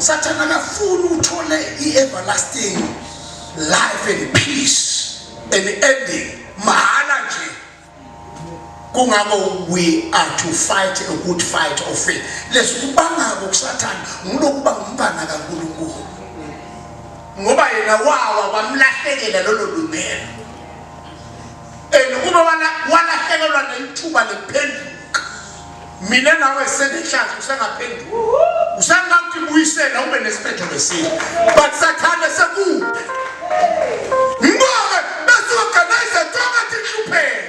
Satan akafuni uthole i-everlasting life and peace and ending mahala nje. Kungako we are to fight a good fight of faith. Lesibanga kuSathane ngulokuba ngumntana kaNkulunkulu. Ngoba yena wawa wamlahlekela lolo lumelo. Ukuba walahlekelwa nethuba lephenduka. Mina nawe senechance usengaphenduka. Usangathi buyisela ube nesiphetho lesini. But Sathane sekude. Ngoba besorganize tonga tihlupheke.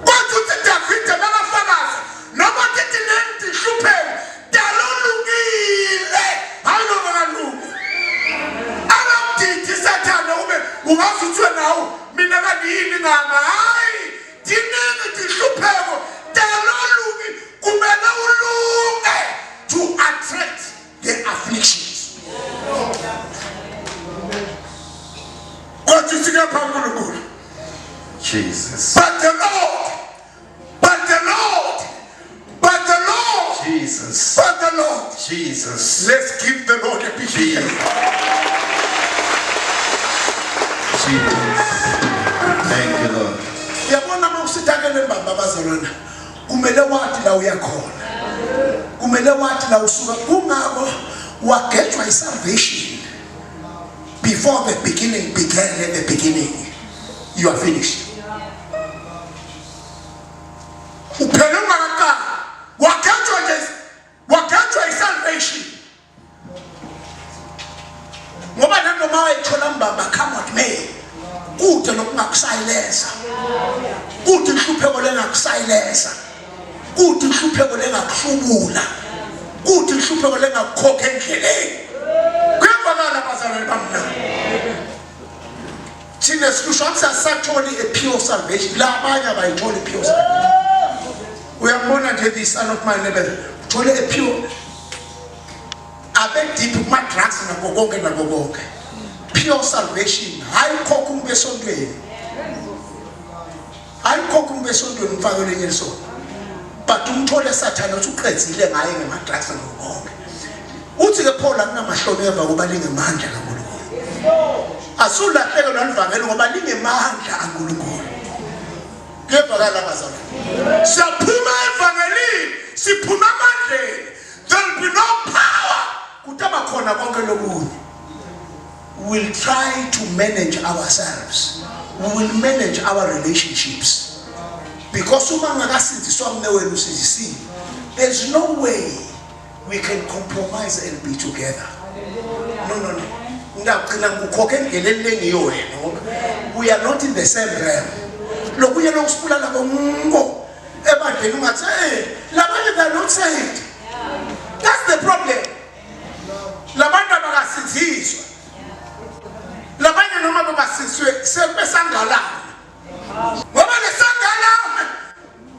Kwathi uthi David bakafakaza noma kithi nenti hlupheke dalolungile hayilokalungu. Alamdithi Sathane ube ungazuthwe nawo mina kanini ngama hayi dinenge tihlupheko dalolungi kumele ulunge to attract the afflictions. Kwathi sike phambili Jesus. But the Lord, Jesus. but the Lord, Jesus. let's give the Lord a big hand. Jesus. Thank you, Lord. Yabona mawusithakele mbamba bazalwana kumele wathi la uyakhona kumele wathi la usuka kungako wagejwa isalvation before the beginning began. At the beginning you are finished. Uphele ungakaqala wagejwa isalvation ngoba noma wayithola mbamba come what may kude nokungakusayileza kude ihlupheko lengakusayileza kude ihlupheko lengakuhlubula kude ihlupheko lengakukhokha endleleni kuyavakala bazalwane bami. Thina sikusho akusatholi a pure salvation la abanye abayitholi pure salvation. Uyambona nje the son of man level uthole a pure abe deep kuma drugs nakho konke pure salvation hayi khokha umbesontweni mfakele enye so but umthole Sathane uthi uqedzile ngaye ngema drugs nakho konke uthi ke Paul akunamahloni eva kuba lingemandla kaNkulunkulu asulahleke nalivangeli ngoba lingemandla kaNkulunkulu. Kuyevakala bazalwane siyaphuma evangelini siphuma amandleni there will be no power kutaba khona konke lokunye. We'll try to manage ourselves. We will manage our relationships because there's no way we can compromise and be together. No. We are not in the same realm. Look, we are not school they're not saved. That's the problem. Labanda bagasizizwa. Labanye noma babasizwe sebesangala. Ngoba lesangala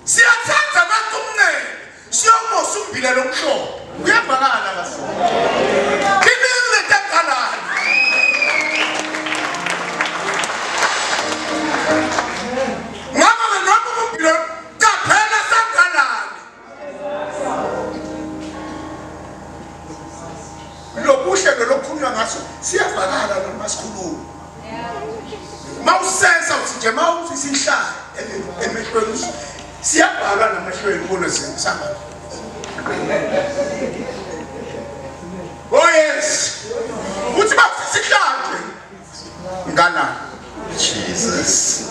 siyathatha abantu umncele. Siyomosa umbila lomhlobo. Kuyavakala bafundi. Kimile takalana. Ngaba noma umbila kaphela sangalana. Lokuhle lokhunywa ngaso siyavakala noma sikhuluma. Mawusenza uthi nje mawuthi sihlala emehlweni siyabhala namahlweni kulo sisanga. Oh yes. Uthi bathi sihlala ngana Jesus.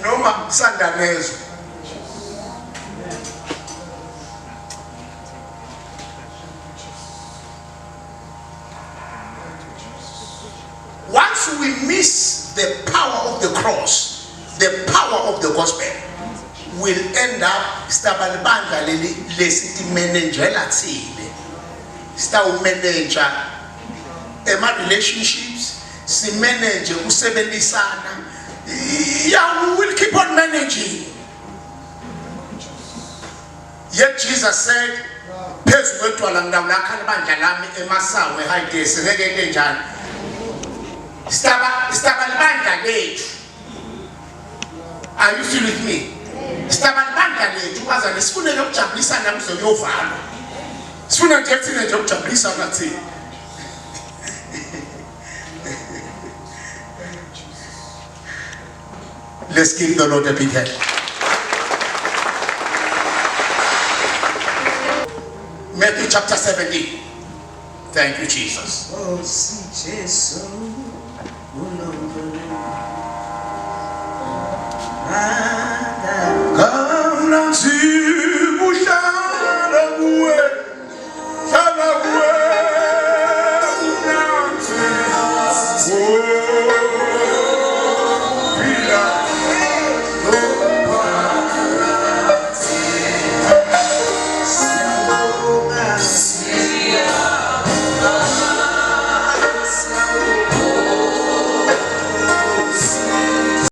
Noma sandanezo. Once we miss the power of the cross, the power of the gospel, we'll end up stabalibanda lesithi managela thile. Sta manager ema relationships, si manage usebenzisana. Yeah, we will keep on managing. Yet Jesus said, "Phezu kwetwala ngidawulakhala bandla lami emasawe hayde singeke njani." Staba libanda lethu. Are you still with me? Staba libanda ibandla lethu bazane sifune ukujabulisa namzo yovala. Sifuna nje kuthina nje ukujabulisa ngathi. Let's give the Lord a big hand. Matthew chapter 17. Thank you, Jesus. Oh, see Jesus.